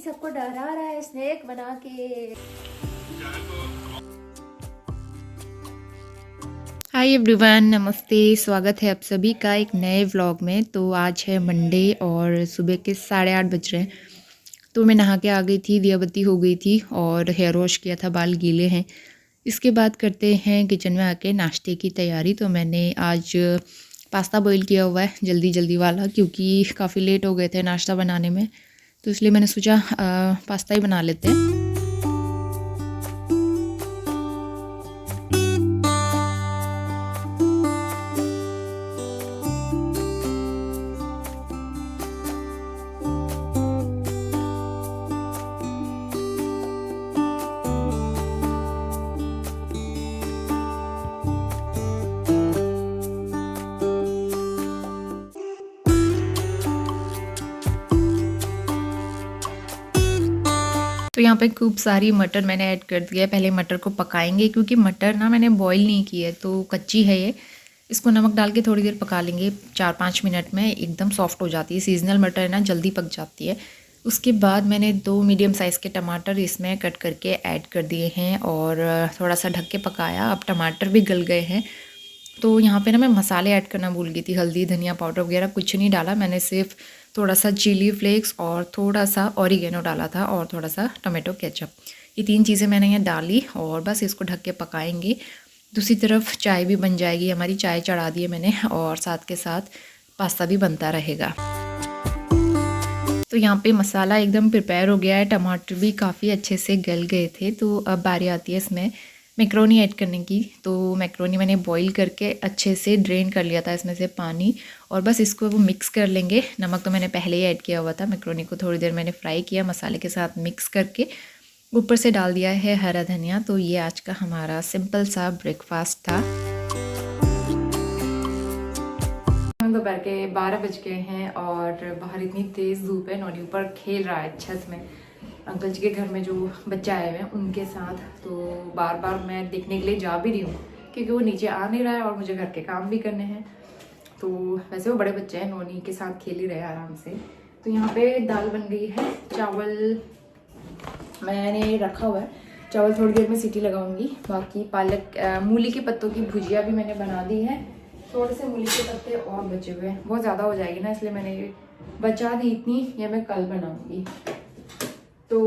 सबको डरा रहा है स्नेक बना के। हाय एवरीवन, नमस्ते। स्वागत है आप सभी का एक नए व्लॉग में। तो आज है मंडे और सुबह के 8:30 बज रहे हैं। तो मैं नहा के आ गई थी, दिया बत्ती हो गई थी और हेयर वॉश किया था, बाल गीले हैं। इसके बाद करते हैं किचन में आके नाश्ते की तैयारी। तो मैंने आज पास्ता बॉईल किया हुआ है जल्दी जल्दी वाला, क्योंकि काफ़ी लेट हो गए थे नाश्ता बनाने में। तो इसलिए मैंने सोचा पास्ता ही बना लेते हैं। तो यहाँ पे खूब सारी मटर मैंने ऐड कर दिया है। पहले मटर को पकाएंगे, क्योंकि मटर ना मैंने बॉईल नहीं की है तो कच्ची है ये। इसको नमक डाल के थोड़ी देर पका लेंगे, 4-5 मिनट में एकदम सॉफ्ट हो जाती है। सीजनल मटर है ना, जल्दी पक जाती है। उसके बाद मैंने 2 मीडियम साइज़ के टमाटर इसमें कट करके ऐड कर दिए हैं और थोड़ा सा ढक के पकाया। अब टमाटर भी गल गए हैं। तो यहाँ पे ना मैं मसाले ऐड करना भूल गई थी। हल्दी, धनिया पाउडर वगैरह कुछ नहीं डाला मैंने, सिर्फ थोड़ा सा चिली फ्लेक्स और थोड़ा सा ऑरिगेनो डाला था और थोड़ा सा टमाटो केचप। ये 3 चीज़ें मैंने यहाँ डाली और बस इसको ढक के पकाएंगे। दूसरी तरफ चाय भी बन जाएगी हमारी। चाय चढ़ा दी है मैंने और साथ के साथ पास्ता भी बनता रहेगा। तो यहाँ पे मसाला एकदम प्रिपेयर हो गया है। टमाटर भी काफ़ी अच्छे से गल गए थे। तो अब बारी आती है इसमें मैक्रोनी ऐड करने की। तो मैक्रोनी मैंने बॉईल करके अच्छे से ड्रेन कर लिया था इसमें से पानी, और बस इसको वो मिक्स कर लेंगे। नमक तो मैंने पहले ही ऐड किया हुआ था। मैक्रोनी को थोड़ी देर मैंने फ्राई किया मसाले के साथ मिक्स करके, ऊपर से डाल दिया है हरा धनिया। तो ये आज का हमारा सिंपल सा ब्रेकफास्ट था। दोपहर के 12 बज गए हैं और बाहर इतनी तेज़ धूप है। नोनी ऊपर खेल रहा है छत में अंकल जी के घर में, जो बच्चे आए हुए हैं उनके साथ। तो बार बार मैं देखने के लिए जा भी रही हूँ, क्योंकि वो नीचे आ नहीं रहा है और मुझे घर के काम भी करने हैं। तो वैसे वो बड़े बच्चे हैं, नोनी के साथ खेल ही रहे आराम से। तो यहाँ पे दाल बन गई है। चावल मैंने रखा हुआ है, चावल थोड़ी देर में सीटी लगाऊंगी। बाकी पालक मूली के पत्तों की भुजिया भी मैंने बना दी है। थोड़े से मूली के पत्ते और बचे हुए हैं, बहुत ज़्यादा हो जाएगी ना, इसलिए मैंने बचा दी इतनी, ये मैं कल बनाऊंगी। तो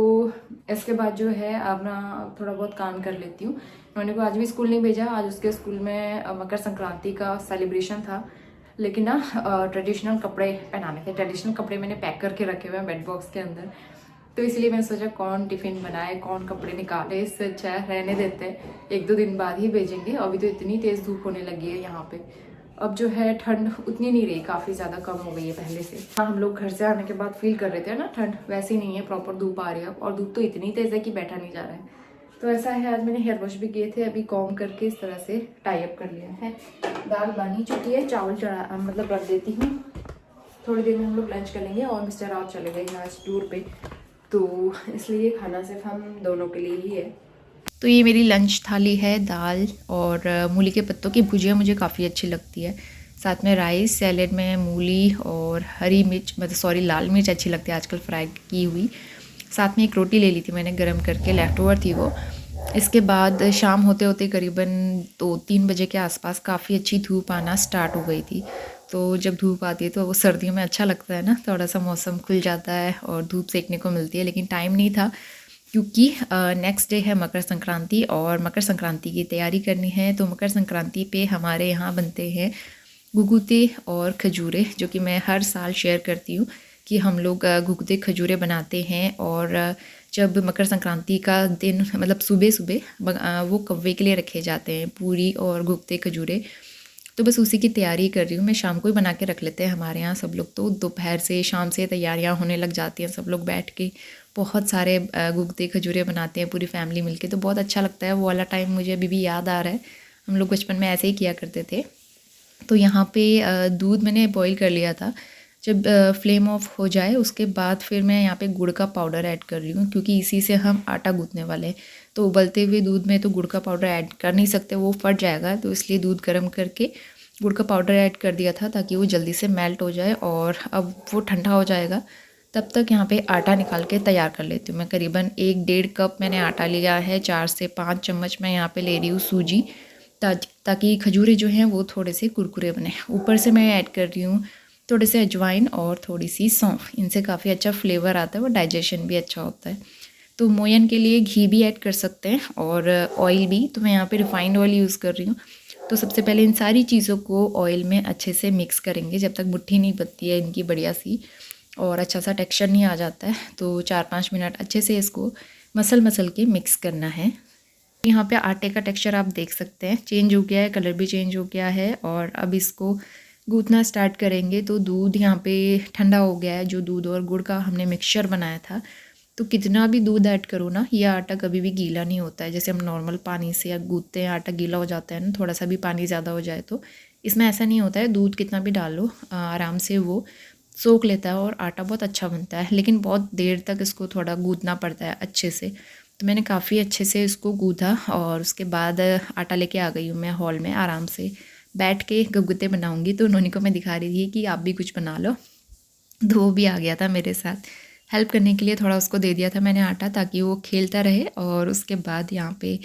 इसके बाद जो है अब ना थोड़ा बहुत काम कर लेती हूँ। उन्होंने को आज भी स्कूल नहीं भेजा। आज उसके स्कूल में मकर संक्रांति का सेलिब्रेशन था, लेकिन ना ट्रेडिशनल कपड़े पहनाने थे। ट्रेडिशनल कपड़े मैंने पैक करके रखे हुए हैं बेड बॉक्स के अंदर। तो इसलिए मैंने सोचा कौन टिफ़िन बनाए, कौन कपड़े निकाले, इससे अच्छा रहने देते हैं, 1-2 दिन बाद ही भेजेंगे। अभी तो इतनी तेज़ धूप होने लगी है यहाँ पे। अब जो है ठंड उतनी नहीं रही, काफ़ी ज़्यादा कम हो गई है पहले से। हाँ, हम लोग घर से आने के बाद फील कर रहे थे ना ठंड, वैसी नहीं है। प्रॉपर धूप आ रही है और धूप तो इतनी तेज़ है कि बैठा नहीं जा रहा है। तो ऐसा है, आज मैंने हेयर वॉश भी किए थे, अभी कॉम करके इस तरह से टाई अप कर लिया है। दाल बन ही चुकी है, चावल चढ़ा मतलब रख देती हूँ। थोड़ी देर में हम लोग लंच कर लेंगे और मिस्टर राव चले गए हैं आज टूर पे, तो इसलिए खाना सिर्फ हम दोनों के लिए ही है। तो ये मेरी लंच थाली है। दाल और मूली के पत्तों की भुजिया मुझे काफ़ी अच्छी लगती है। साथ में राइस, सैलेड में मूली और हरी मिर्च, मतलब लाल मिर्च अच्छी लगती है आजकल फ्राई की हुई। साथ में एक रोटी ले ली थी मैंने गरम करके, लेफ्ट ओवर थी वो। इसके बाद शाम होते होते करीबन 2-3 बजे के आसपास काफ़ी अच्छी धूप आना स्टार्ट हो गई थी। तो जब धूप आती है तो वो सर्दियों में अच्छा लगता है ना, थोड़ा सा मौसम खुल जाता है और धूप सेकने को मिलती है। लेकिन टाइम नहीं था, क्योंकि नेक्स्ट डे है मकर संक्रांति और मकर संक्रांति की तैयारी करनी है। तो मकर संक्रांति पे हमारे यहाँ बनते हैं गुगुते और खजूरे, जो कि मैं हर साल शेयर करती हूँ कि हम लोग गुगुते खजूरे बनाते हैं। और जब मकर संक्रांति का दिन मतलब सुबह सुबह वो कव्वे के लिए रखे जाते हैं, पूरी और गुगुते खजूरे। तो बस उसी की तैयारी कर रही हूँ मैं। शाम को ही बना के रख लेते हैं हमारे यहाँ सब लोग। तो दोपहर से शाम से तैयारियाँ होने लग जाती हैं, सब लोग बैठ के बहुत सारे गुगते खजूरे बनाते हैं पूरी फैमिली मिलके। तो बहुत अच्छा लगता है, वो वाला टाइम मुझे अभी भी याद आ रहा है। हम लोग बचपन में ऐसे ही किया करते थे। तो यहाँ पे दूध मैंने बॉईल कर लिया था। जब फ्लेम ऑफ हो जाए उसके बाद फिर मैं यहाँ पे गुड़ का पाउडर ऐड कर रही हूँ, क्योंकि इसी से हम आटा गूँथने वाले हैं। तो उबलते हुए दूध में तो गुड़ का पाउडर ऐड कर नहीं सकते, वो फट जाएगा। तो इसलिए दूध गर्म करके गुड़ का पाउडर ऐड कर दिया था, ताकि वो जल्दी से मेल्ट हो जाए। और अब वो ठंडा हो जाएगा तब तक यहाँ पे आटा निकाल के तैयार कर लेती हूँ। मैं करीबन 1-1.5 कप मैंने आटा लिया है। 4 से 5 चम्मच मैं यहाँ पे ले रही हूँ सूजी, ताकि खजूरे जो हैं वो थोड़े से कुरकुरे बने। ऊपर से मैं ऐड कर रही हूँ थोड़े से अजवाइन और थोड़ी सी सौंफ। इनसे काफ़ी अच्छा फ्लेवर आता है, वो डाइजेशन भी अच्छा होता है। तो मोयन के लिए घी भी ऐड कर सकते हैं और ऑयल भी। तो मैं यहाँ पे रिफाइंड ऑयल यूज़ कर रही हूँ। तो सबसे पहले इन सारी चीज़ों को ऑयल में अच्छे से मिक्स करेंगे जब तक मुट्ठी नहीं बनती है इनकी बढ़िया सी और अच्छा सा टेक्सचर नहीं आ जाता है। तो 4-5 मिनट अच्छे से इसको मसल के मिक्स करना है। यहाँ पे आटे का टेक्सचर आप देख सकते हैं चेंज हो गया है, कलर भी चेंज हो गया है। और अब इसको गूँथना स्टार्ट करेंगे। तो दूध यहाँ पे ठंडा हो गया है। जो दूध और गुड़ का हमने मिक्सचर बनाया था, तो कितना भी दूध ऐड करो ना, यह आटा कभी भी गीला नहीं होता है। जैसे हम नॉर्मल पानी से या गूँथते हैं आटा गीला हो जाता है ना, थोड़ा सा भी पानी ज़्यादा हो जाए तो। इसमें ऐसा नहीं होता है। दूध कितना भी डालो आराम से वो सोख लेता है और आटा बहुत अच्छा बनता है। लेकिन बहुत देर तक इसको थोड़ा गूँथना पड़ता है अच्छे से। तो मैंने काफ़ी अच्छे से इसको गूँथा और उसके बाद आटा लेके आ गई हूँ मैं हॉल में। आराम से बैठ के गुगुते बनाऊँगी। तो उन्होंने को मैं दिखा रही थी कि आप भी कुछ बना लो। तो वो भी आ गया था मेरे साथ हेल्प करने के लिए। थोड़ा उसको दे दिया था मैंने आटा, ताकि वो खेलता रहे। और उसके बाद यहाँ पे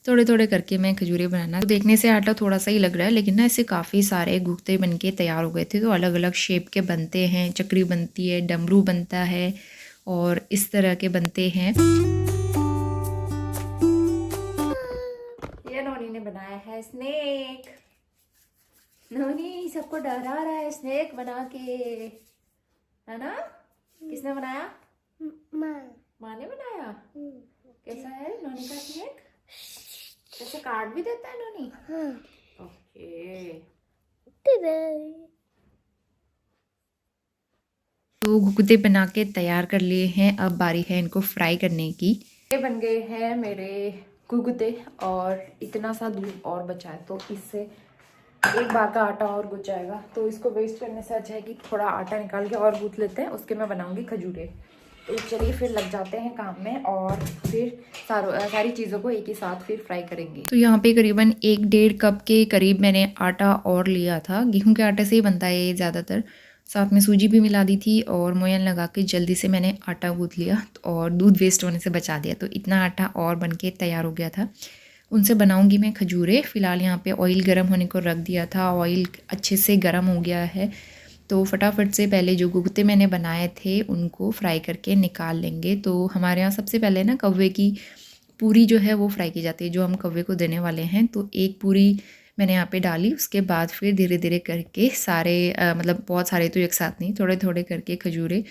थोड़े थोड़े करके मैं खजूरे बनाना। तो देखने से आटा थोड़ा सा ही लग रहा है, लेकिन ना इससे काफ़ी सारे गुगते बन के तैयार हो गए थे। तो अलग अलग शेप के बनते हैं। चक्री बनती है, डमरू बनता है और इस तरह के बनते हैं। ये नोनी ने बनाया है स्नेक। नोनी सबको डरा रहा है स्नेक बना के, है ना? किसने बनाया? माँ ने बनाया। कैसा है नोनी का स्नेक? जैसे कार्ड भी देता है नोनी। ओके। तो गुगुते बना के तैयार कर लिए हैं। अब बारी है इनको फ्राई करने की। ये बन गए हैं मेरे गुगुते और इतना सा दूध और बचा है, तो इससे एक बार का आटा और गुज जाएगा। तो इसको वेस्ट करने से अच्छा है कि थोड़ा आटा निकाल के और गूँथ लेते हैं। उसके मैं बनाऊंगी खजूरे। तो चलिए फिर लग जाते हैं काम में और फिर सारी चीज़ों को एक ही साथ फिर फ्राई करेंगे। तो यहाँ पे करीबन 1-1.5 कप के करीब मैंने आटा और लिया था। गेहूं के आटे से ही बनता है ये ज़्यादातर। साथ में सूजी भी मिला दी थी और मोयन लगा के जल्दी से मैंने आटा गूँथ लिया और दूध वेस्ट होने से बचा दिया। तो इतना आटा और बन के तैयार हो गया था। उनसे बनाऊंगी मैं खजूरे। फ़िलहाल यहाँ पे ऑयल गर्म होने को रख दिया था। ऑयल अच्छे से गर्म हो गया है। तो फटाफट से पहले जो गुगुते मैंने बनाए थे उनको फ्राई करके निकाल लेंगे। तो हमारे यहाँ सबसे पहले ना कौवे की पूरी जो है वो फ्राई की जाती है, जो हम कौवे को देने वाले हैं। तो एक पूरी मैंने यहाँ पे डाली। उसके बाद फिर धीरे धीरे करके सारे मतलब बहुत सारे तो एक साथ नहीं, थोड़े थोड़े करके खजूरे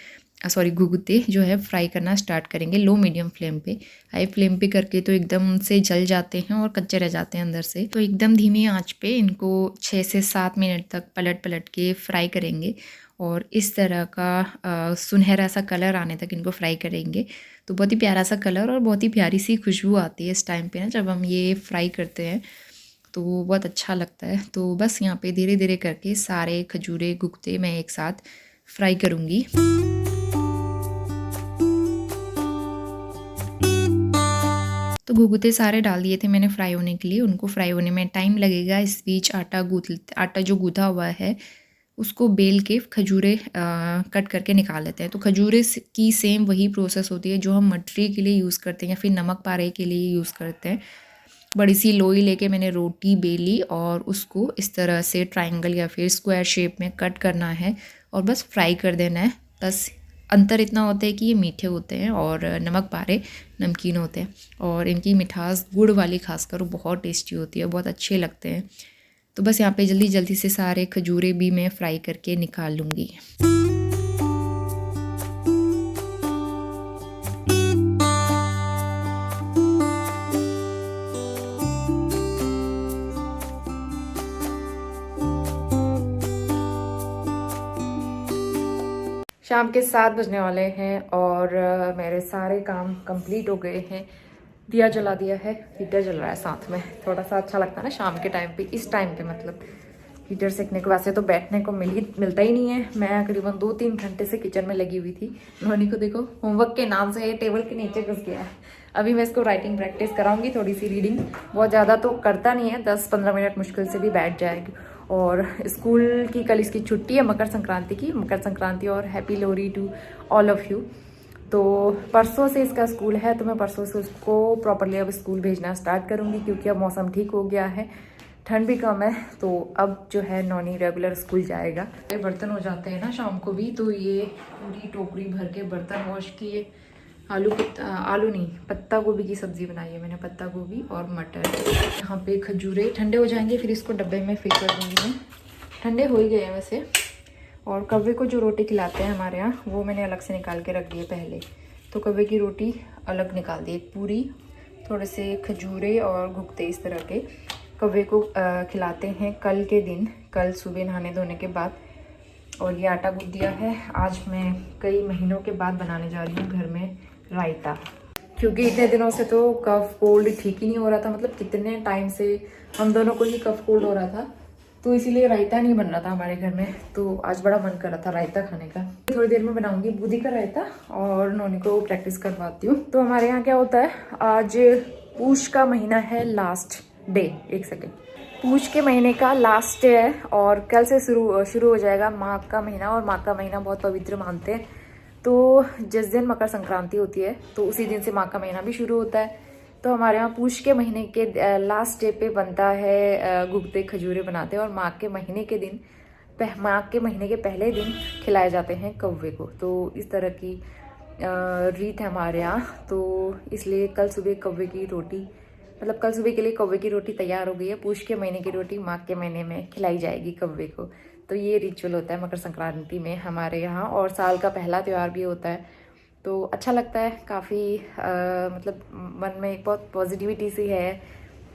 गुगुते जो है फ्राई करना स्टार्ट करेंगे लो मीडियम फ्लेम पे। हाई फ्लेम पे करके तो एकदम से जल जाते हैं और कच्चे रह जाते हैं अंदर से। तो एकदम धीमी आंच पे इनको 6 से 7 मिनट तक पलट के फ्राई करेंगे और इस तरह का सुनहरा सा कलर आने तक इनको फ्राई करेंगे। तो बहुत ही प्यारा सा कलर और बहुत ही प्यारी सी खुशबू आती है इस टाइम पे ना, जब हम ये फ्राई करते हैं तो बहुत अच्छा लगता है। तो बस यहाँ पे धीरे धीरे करके सारे खजूरे गुगते मैं एक साथ फ्राई करूँगी। तो गुगुते सारे डाल दिए थे मैंने फ्राई होने के लिए। उनको फ्राई होने में टाइम लगेगा। इस बीच आटा जो गूँथा हुआ है उसको बेल के खजूरे कट करके निकाल लेते हैं। तो खजूरे की सेम वही प्रोसेस होती है जो हम मटरी के लिए यूज़ करते हैं या फिर नमक पारे के लिए यूज़ करते हैं। बड़ी सी लोई लेके मैंने रोटी बेली और उसको इस तरह से ट्रायंगल या फिर स्क्वायर शेप में कट करना है और बस फ्राई कर देना है। बस अंतर इतना होता है कि ये मीठे होते हैं और नमक पारे नमकीन होते हैं और इनकी मिठास गुड़ वाली खासकर बहुत टेस्टी होती है, बहुत अच्छे लगते हैं। तो बस यहाँ पे जल्दी जल्दी से सारे खजूरे भी मैं फ्राई करके निकाल लूँगी। शाम के 7 बजने वाले हैं और मेरे सारे काम कंप्लीट हो गए हैं। दिया जला दिया है, हीटर जल रहा है साथ में। थोड़ा सा अच्छा लगता है ना शाम के टाइम पे, इस टाइम पे मतलब हीटर सेकने को। वैसे तो बैठने को मिलता ही नहीं है। मैं करीबन 2-3 घंटे से किचन में लगी हुई थी। नोनी को देखो होमवर्क के नाम से टेबल के नीचे घुस गया है। अभी मैं इसको राइटिंग प्रैक्टिस कराऊंगी, थोड़ी सी रीडिंग। बहुत ज़्यादा तो करता नहीं है, 10-15 मिनट मुश्किल से भी बैठ जाएगी। और स्कूल की कल इसकी छुट्टी है मकर संक्रांति की। मकर संक्रांति और happy Lohri to all of you. तो परसों से इसका स्कूल है, तो मैं परसों से उसको प्रॉपरली अब स्कूल भेजना स्टार्ट करूँगी, क्योंकि अब मौसम ठीक हो गया है, ठंड भी कम है। तो अब जो है नॉनी रेगुलर स्कूल जाएगा। ये बर्तन हो जाते हैं ना शाम को भी, तो ये पूरी टोकरी भर के बर्तन वॉश किए। आलू नहीं, पत्ता गोभी की सब्ज़ी बनाई है मैंने, पत्ता गोभी और मटर। यहाँ पे खजूरे ठंडे हो जाएंगे, फिर इसको डब्बे में फिल कर दूँगी मैं। ठंडे हो ही गए हैं वैसे। और कव्वे को जो रोटी खिलाते हैं हमारे यहाँ, वो मैंने अलग से निकाल के रख दी है पहले। तो कव्वे की रोटी अलग निकाल दी, एक पूरी, थोड़े से खजूरे और घुगते इस तरह के कव्वे को खिलाते हैं कल के दिन, कल सुबह नहाने धोने के बाद। और ये आटा गूँथ दिया है। आज मैं कई महीनों के बाद बनाने जा रही हूँ घर में रायता, क्योंकि इतने दिनों से तो कफ कोल्ड ठीक ही नहीं हो रहा था। मतलब कितने टाइम से हम दोनों को ही कफ कोल्ड हो रहा था, तो इसीलिए रायता नहीं बन रहा था हमारे घर में। तो आज बड़ा मन कर रहा था रायता खाने का। थोड़ी देर में बनाऊंगी बूंदी का रायता और नोनी को प्रैक्टिस करवाती हूँ। तो हमारे यहाँ क्या होता है, आज पूष का महीना है, लास्ट डे, एक सेकेंड, पूष के महीने का लास्ट डे है और कल से शुरू हो जाएगा माघ का महीना। और माघ का महीना बहुत पवित्र मानते हैं, तो जिस दिन मकर संक्रांति होती है तो उसी दिन से माघ का महीना भी शुरू होता है। तो हमारे यहाँ पूष के महीने के लास्ट डे पे बनता है घुगते, खजूरे बनाते हैं। और माघ के महीने के दिन, माघ के महीने के पहले दिन खिलाए जाते हैं कौवे को। तो इस तरह की रीत है हमारे यहाँ। तो इसलिए कल सुबह कौवे की रोटी, मतलब कल सुबह के लिए कौवे की रोटी तैयार हो गई है। पूष के महीने की रोटी माघ के महीने में खिलाई जाएगी कौवे को। तो ये रिचुअल होता है मकर संक्रांति में हमारे यहाँ, और साल का पहला त्यौहार भी होता है। तो अच्छा लगता है काफ़ी, मतलब मन में एक बहुत पॉजिटिविटी सी है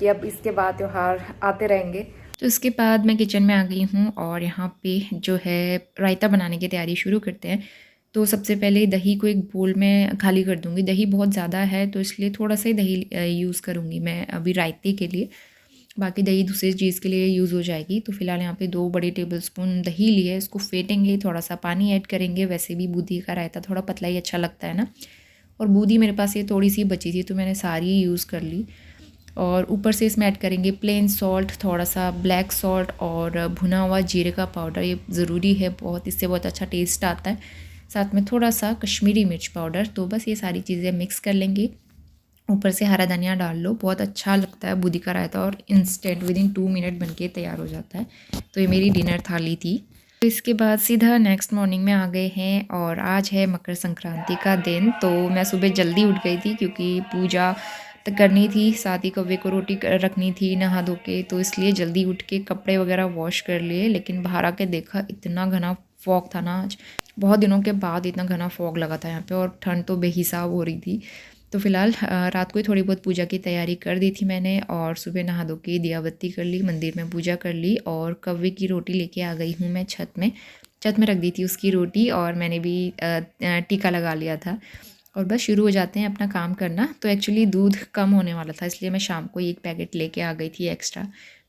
कि अब इसके बाद त्यौहार आते रहेंगे। तो इसके बाद मैं किचन में आ गई हूँ और यहाँ पे जो है रायता बनाने की तैयारी शुरू करते हैं। तो सबसे पहले दही को एक बोल में खाली कर दूँगी। दही बहुत ज़्यादा है तो इसलिए थोड़ा सा ही दही यूज़ करूँगी मैं अभी रायते के लिए, बाकी दही दूसरी चीज़ के लिए यूज़ हो जाएगी। तो फिलहाल यहाँ पे 2 बड़े टेबलस्पून दही लिए, इसको फेंटेंगे, थोड़ा सा पानी ऐड करेंगे। वैसे भी बूंदी का रायता थोड़ा पतला ही अच्छा लगता है ना। और बूंदी मेरे पास ये थोड़ी सी बची थी तो मैंने सारी यूज़ कर ली। और ऊपर से इसमें ऐड करेंगे प्लेन सॉल्ट, थोड़ा सा ब्लैक सॉल्ट और भुना हुआ जीरे का पाउडर। ये ज़रूरी है बहुत, इससे बहुत अच्छा टेस्ट आता है। साथ में थोड़ा सा कश्मीरी मिर्च पाउडर। तो बस ये सारी चीज़ें मिक्स कर लेंगे। ऊपर से हरा धनिया डाल लो, बहुत अच्छा लगता है बूंदी का रायता। और इंस्टेंट विदिन 2 मिनट बनके तैयार हो जाता है। तो ये मेरी डिनर थाली थी। तो इसके बाद सीधा नेक्स्ट मॉर्निंग में आ गए हैं और आज है मकर संक्रांति का दिन। तो मैं सुबह जल्दी उठ गई थी क्योंकि पूजा करनी थी, साथ ही कौवे को रोटी रखनी थी नहा धो के। तो इसलिए जल्दी उठ के कपड़े वगैरह वॉश कर लिए। लेकिन बाहर आके देखा इतना घना फॉग था ना, आज बहुत दिनों के बाद इतना घना फॉग लगा था यहाँ पे, और ठंड तो बेहिसाब हो रही थी। तो फिलहाल रात को ही थोड़ी बहुत पूजा की तैयारी कर दी थी मैंने, और सुबह नहा धो के दिया बत्ती कर ली, मंदिर में पूजा कर ली। और कौवे की रोटी लेके आ गई हूँ मैं छत में रख दी थी उसकी रोटी, और मैंने भी टीका लगा लिया था। और बस शुरू हो जाते हैं अपना काम करना। तो एक्चुअली दूध कम होने वाला था, इसलिए मैं शाम को 1 पैकेट लेके आ गई थी एक्स्ट्रा।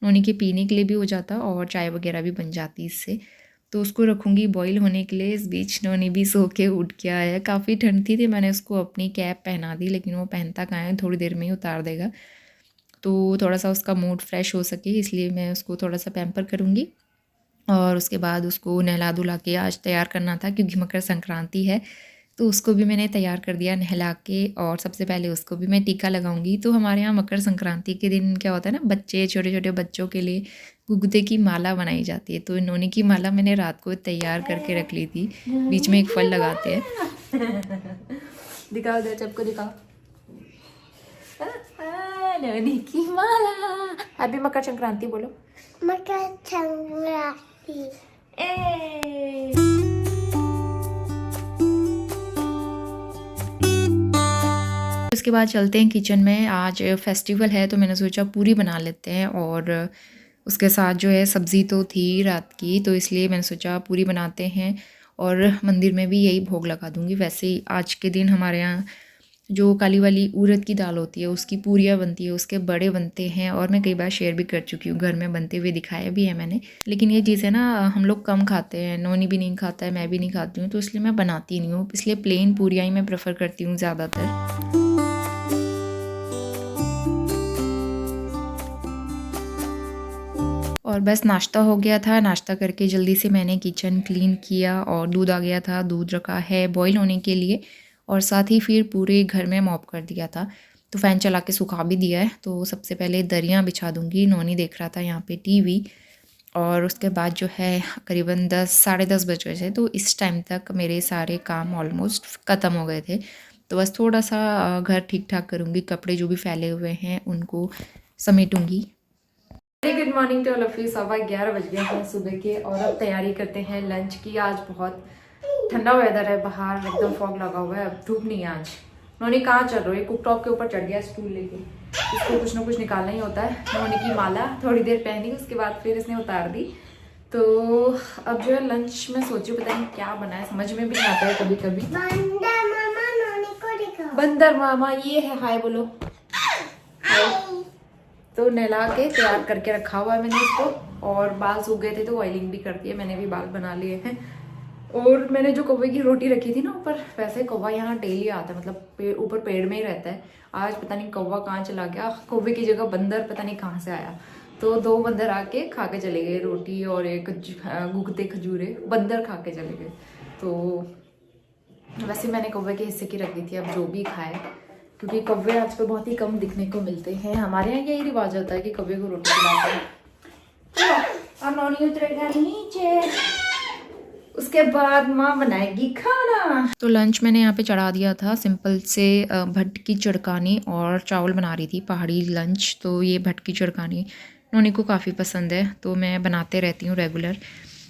नोनी के पीने के लिए भी हो जाता और चाय वगैरह भी बन जाती इससे। तो उसको रखूँगी बॉईल होने के लिए। इस बीच नोनी भी सो के उठ के आया है। काफ़ी ठंड थी मैंने उसको अपनी कैप पहना दी, लेकिन वो पहनता कहाँ है, थोड़ी देर में ही उतार देगा। तो थोड़ा सा उसका मूड फ्रेश हो सके इसलिए मैं उसको थोड़ा सा पैम्पर करूँगी। और उसके बाद उसको नहला धुला के आज तैयार करना था, क्योंकि मकर संक्रांति है। तो उसको भी मैंने तैयार कर दिया नहला के, और सबसे पहले उसको भी मैं टीका लगाऊंगी। तो हमारे यहाँ मकर संक्रांति के दिन क्या होता है ना, छोटे छोटे बच्चों के लिए गुग्गते की माला बनाई जाती है। तो नोनी की माला मैंने रात को तैयार करके रख ली थी। बीच में एक फल लगाते हैं। दिखाओ दे, सबको दिखाओ नोनी की माला। हैप्पी मकर संक्रांति बोलो। मकर संक्रांति। उसके बाद चलते हैं किचन में। आज फेस्टिवल है तो मैंने सोचा पूरी बना लेते हैं, और उसके साथ जो है सब्ज़ी तो थी रात की, तो इसलिए मैंने सोचा पूरी बनाते हैं और मंदिर में भी यही भोग लगा दूंगी। वैसे ही आज के दिन हमारे यहाँ जो काली वाली उड़द की दाल होती है उसकी पूरियाँ बनती है, उसके बड़े बनते हैं, और मैं कई बार शेयर भी कर चुकी हूँ, घर में बनते हुए दिखाया भी है मैंने। लेकिन ये चीज़ें ना हम लोग कम खाते हैं, नोनी भी नहीं खाता है, मैं भी नहीं खाती हूँ, तो इसलिए मैं बनाती नहीं हूँ। इसलिए प्लेन पूरियाँ ही मैं प्रेफर करती हूँ ज़्यादातर। और बस नाश्ता हो गया था। नाश्ता करके जल्दी से मैंने किचन क्लीन किया और दूध आ गया था, दूध रखा है बॉईल होने के लिए और साथ ही फिर पूरे घर में मॉप कर दिया था। तो फ़ैन चला के सुखा भी दिया है। तो सबसे पहले दरियाँ बिछा दूँगी। नोनी देख रहा था यहाँ पे टीवी और उसके बाद जो है करीबन 10 साढ़े 10 बज गए थे। तो इस टाइम तक मेरे सारे काम ऑलमोस्ट ख़त्म हो गए थे। तो बस थोड़ा सा घर ठीक ठाक करूँगी, कपड़े जो भी फैले हुए हैं उनको समेटूँगी। Good morning to all of you. 11:15 बज गए हैं सुबह के और अब तैयारी करते हैं लंच की। आज बहुत ठंडा वेदर है, बाहर एकदम फॉग लगा हुआ है, अब धूप नहीं है आज। नोनी कहाँ चल रही है? कुकटॉप के ऊपर चढ़ गया स्टूल लेके। इसको कुछ ना कुछ निकालना ही होता है। नोनी की माला थोड़ी देर पहनी, उसके बाद फिर इसने उतार दी। तो अब जो है लंच में सोची पता नहीं क्या बनाए, समझ में भी नहीं आता है कभी कभी। बंदर मामा नोनी को दिखाओ। बंदर मामा ये है, हाय बोलो। तो नहला के तैयार करके रखा हुआ है मैंने इसको और बाल सूख गए थे तो ऑयलिंग भी कर दिए मैंने, भी बाल बना लिए हैं। और मैंने जो कौवे की रोटी रखी थी ना ऊपर, वैसे कौवा यहाँ डेली आता है, मतलब ऊपर पेड़ में ही रहता है। आज पता नहीं कौवा कहाँ चला गया, कौवे की जगह बंदर पता नहीं कहाँ से आया। तो 2 बंदर आके खा के चले गए रोटी और एक गुगते खजूरे, बंदर खा के चले गए। तो वैसे मैंने कौवे के हिस्से की रख दी थी, अब जो भी खाए, क्योंकि कौवे आजकल बहुत ही कम दिखने को मिलते हैं। हमारे यहाँ यही रिवाज होता है कि कौवे को रोटी खिलाते हैं। और नोनी उतरेगा नीचे, उसके बाद माँ बनाएगी खाना। तो लंच मैंने यहाँ पे चढ़ा दिया था, सिंपल से भटकी चड़कानी और चावल बना रही थी, पहाड़ी लंच। तो ये भटकी चड़कानी नोनी को काफ़ी पसंद है, तो मैं बनाते रहती हूँ रेगुलर।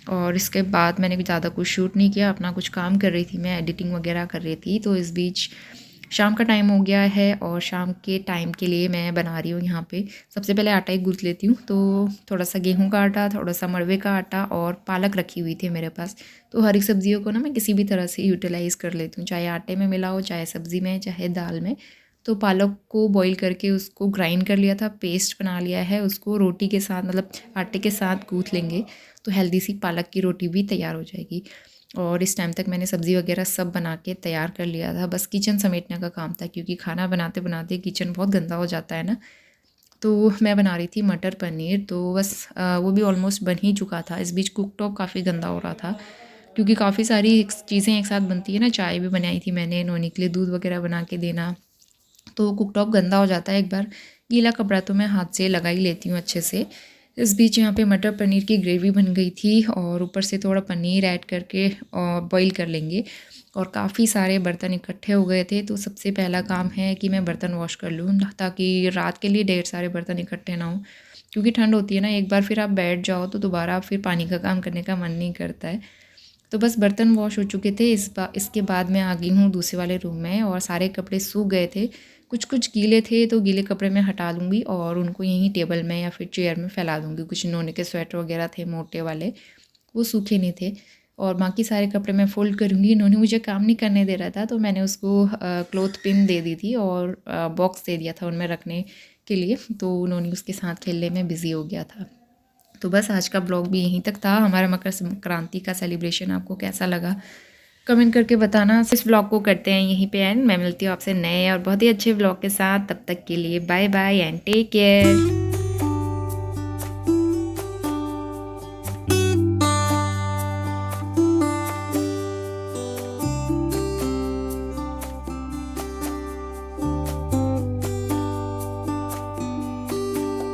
और इसके बाद मैंने ज़्यादा कुछ शूट नहीं किया, अपना कुछ काम कर रही थी, मैं एडिटिंग वगैरह कर रही थी। तो इस बीच शाम का टाइम हो गया है और शाम के टाइम के लिए मैं बना रही हूँ यहाँ पे। सबसे पहले आटा ही गूँथ लेती हूँ। तो थोड़ा सा गेहूं का आटा, थोड़ा सा मड़वे का आटा और पालक रखी हुई थी मेरे पास। तो हरी सब्जियों को ना मैं किसी भी तरह से यूटिलाइज़ कर लेती हूँ, चाहे आटे में मिलाओ, चाहे सब्ज़ी में, चाहे दाल में। तो पालक को बॉईल करके उसको ग्राइंड कर लिया था, पेस्ट बना लिया है। उसको रोटी के साथ, मतलब आटे के साथ गूँथ लेंगे तो हेल्दी सी पालक की रोटी भी तैयार हो जाएगी। और इस टाइम तक मैंने सब्ज़ी वगैरह सब बना के तैयार कर लिया था, बस किचन समेटने का काम था, क्योंकि खाना बनाते बनाते किचन बहुत गंदा हो जाता है ना। तो मैं बना रही थी मटर पनीर, तो बस वो भी ऑलमोस्ट बन ही चुका था। इस बीच कुकटॉप काफ़ी गंदा हो रहा था, क्योंकि काफ़ी सारी चीज़ें एक साथ बनती है ना। चाय भी बनाई थी मैंने, नोनी के लिए दूध वगैरह बना के देना, तो कुकटॉप गंदा हो जाता है। एक बार गीला कपड़ा तो मैं हाथ से लगा ही लेती हूँ अच्छे से। इस बीच यहाँ पे मटर पनीर की ग्रेवी बन गई थी और ऊपर से थोड़ा पनीर ऐड करके बॉईल कर लेंगे। और काफ़ी सारे बर्तन इकट्ठे हो गए थे, तो सबसे पहला काम है कि मैं बर्तन वॉश कर लूँ, ताकि रात के लिए ढेर सारे बर्तन इकट्ठे ना हों। क्योंकि ठंड होती है ना, एक बार फिर आप बैठ जाओ तो दोबारा फिर पानी का काम करने का मन नहीं करता है। तो बस बर्तन वॉश हो चुके थे। इसके बाद मैं आ गई हूँ दूसरे वाले रूम में और सारे कपड़े सूख गए थे, कुछ कुछ गीले थे, तो गीले कपड़े मैं हटा दूँगी और उनको यहीं टेबल में या फिर चेयर में फैला दूँगी। कुछ नोनी के स्वेटर वगैरह थे मोटे वाले, वो सूखे नहीं थे, और बाकी सारे कपड़े मैं फ़ोल्ड करूँगी। नोनी मुझे काम नहीं करने दे रहा था, तो मैंने उसको क्लॉथ पिन दे दी थी और बॉक्स दे दिया था उनमें रखने के लिए। तो नोनी उसके साथ खेलने में बिज़ी हो गया था। तो बस आज का ब्लॉग भी यहीं तक था। हमारा मकर संक्रांति का सेलिब्रेशन आपको कैसा लगा कमेंट करके बताना। इस ब्लॉग को करते हैं यहीं पे एंड। मैं मिलती हूँ आपसे नए और बहुत ही अच्छे ब्लॉग के साथ। तब तक के लिए bye bye and take care.